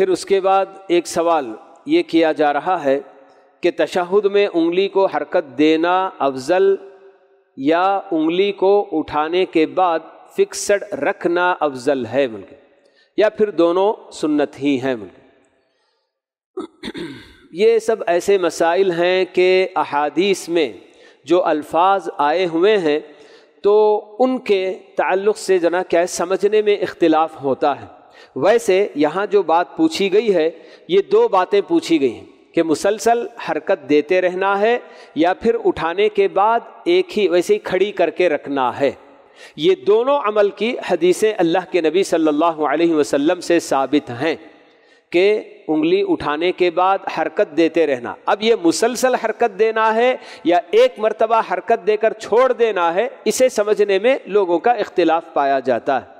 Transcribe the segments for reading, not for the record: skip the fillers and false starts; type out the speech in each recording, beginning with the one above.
پھر اس کے بعد ایک سوال یہ کیا جا رہا ہے کہ تشہد میں انگلی کو حرکت دینا افضل یا انگلی کو اٹھانے کے بعد فکسڈ رکھنا افضل ہے بلکہ، یا پھر دونوں سنت ہی ہیں بلکہ؟ یہ سب ایسے مسائل ہیں کہ احادیث میں جو الفاظ آئے ہوئے ہیں تو ان کے تعلق سے جناب کیا ہے سمجھنے میں اختلاف ہوتا ہے۔ ویسے یہاں جو بات پوچھی گئی ہے یہ دو باتیں پوچھی گئی ہیں کہ مسلسل حرکت دیتے رہنا ہے یا پھر اٹھانے کے بعد ایک ہی ویسے ہی کھڑی کر کے رکھنا ہے۔ یہ دونوں عمل کی حدیثیں اللہ کے نبی صلی اللہ علیہ وسلم سے ثابت ہیں کہ انگلی اٹھانے کے بعد حرکت دیتے رہنا۔ اب یہ مسلسل حرکت دینا ہے یا ایک مرتبہ حرکت دے کر چھوڑ دینا ہے، اسے سمجھنے میں لوگوں کا اختلاف پایا جاتا ہے۔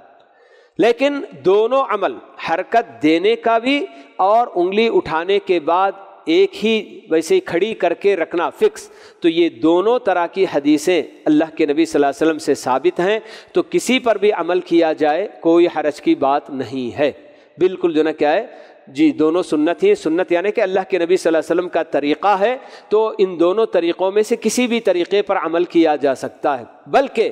لیکن دونوں عمل، حرکت دینے کا بھی اور انگلی اٹھانے کے بعد ایک ہی ویسے ہی کھڑی کر کے رکھنا فکس، تو یہ دونوں طرح کی حدیثیں اللہ کے نبی صلی اللہ علیہ وسلم سے ثابت ہیں، تو کسی پر بھی عمل کیا جائے کوئی حرج کی بات نہیں ہے۔ بالکل جو نا کیا ہے جی دونوں سنت ہی، سنت یعنی کہ اللہ کے نبی صلی اللہ علیہ وسلم کا طریقہ ہے، تو ان دونوں طریقوں میں سے کسی بھی طریقے پر عمل کیا جا سکتا ہے۔ بلکہ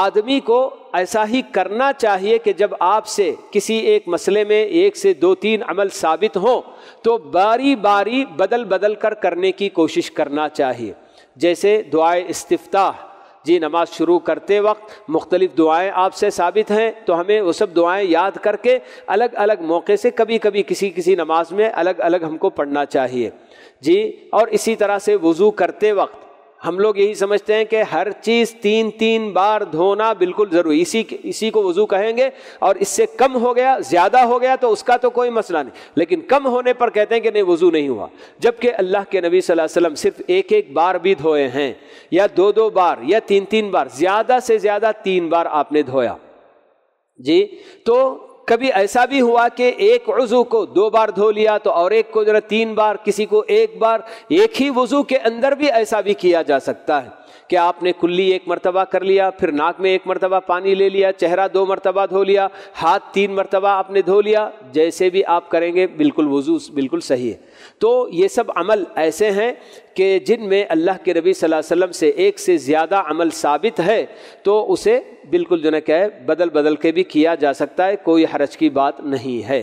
آدمی کو ایسا ہی کرنا چاہیے کہ جب آپ سے کسی ایک مسئلے میں ایک سے دو تین عمل ثابت ہوں تو باری باری بدل بدل کر کرنے کی کوشش کرنا چاہیے۔ جیسے دعائے استفتاح، جی نماز شروع کرتے وقت مختلف دعائیں آپ سے ثابت ہیں تو ہمیں وہ سب دعائیں یاد کر کے الگ الگ موقع سے کبھی کبھی کسی نماز میں الگ الگ ہم کو پڑھنا چاہیے جی۔ اور اسی طرح سے وضو کرتے وقت ہم لوگ یہی سمجھتے ہیں کہ ہر چیز تین بار دھونا بالکل ضروری، اسی کو وضو کہیں گے، اور اس سے کم ہو گیا زیادہ ہو گیا تو اس کا تو کوئی مسئلہ نہیں، لیکن کم ہونے پر کہتے ہیں کہ نہیں وضو نہیں ہوا، جبکہ اللہ کے نبی صلی اللہ علیہ وسلم صرف ایک بار بھی دھوئے ہیں، یا دو بار یا تین بار، زیادہ سے زیادہ 3 بار آپ نے دھویا جی۔ تو کبھی ایسا بھی ہوا کہ ایک عضو کو 2 بار دھو لیا تو اور ایک کو 3 بار، کسی کو 1 بار، ایک ہی وضو کے اندر بھی ایسا بھی کیا جا سکتا ہے کہ آپ نے کلی 1 مرتبہ کر لیا، پھر ناک میں 1 مرتبہ پانی لے لیا، چہرہ 2 مرتبہ دھو لیا، ہاتھ 3 مرتبہ آپ نے دھو لیا، جیسے بھی آپ کریں گے بالکل وضو بالکل صحیح ہے۔ تو یہ سب عمل ایسے ہیں کہ جن میں اللہ کے نبی صلی اللہ علیہ وسلم سے ایک سے زیادہ عمل ثابت ہے تو اسے بالکل جو ہے کہ بدل کے بھی کیا جا سکتا ہے، کوئی حرج کی بات نہیں ہے۔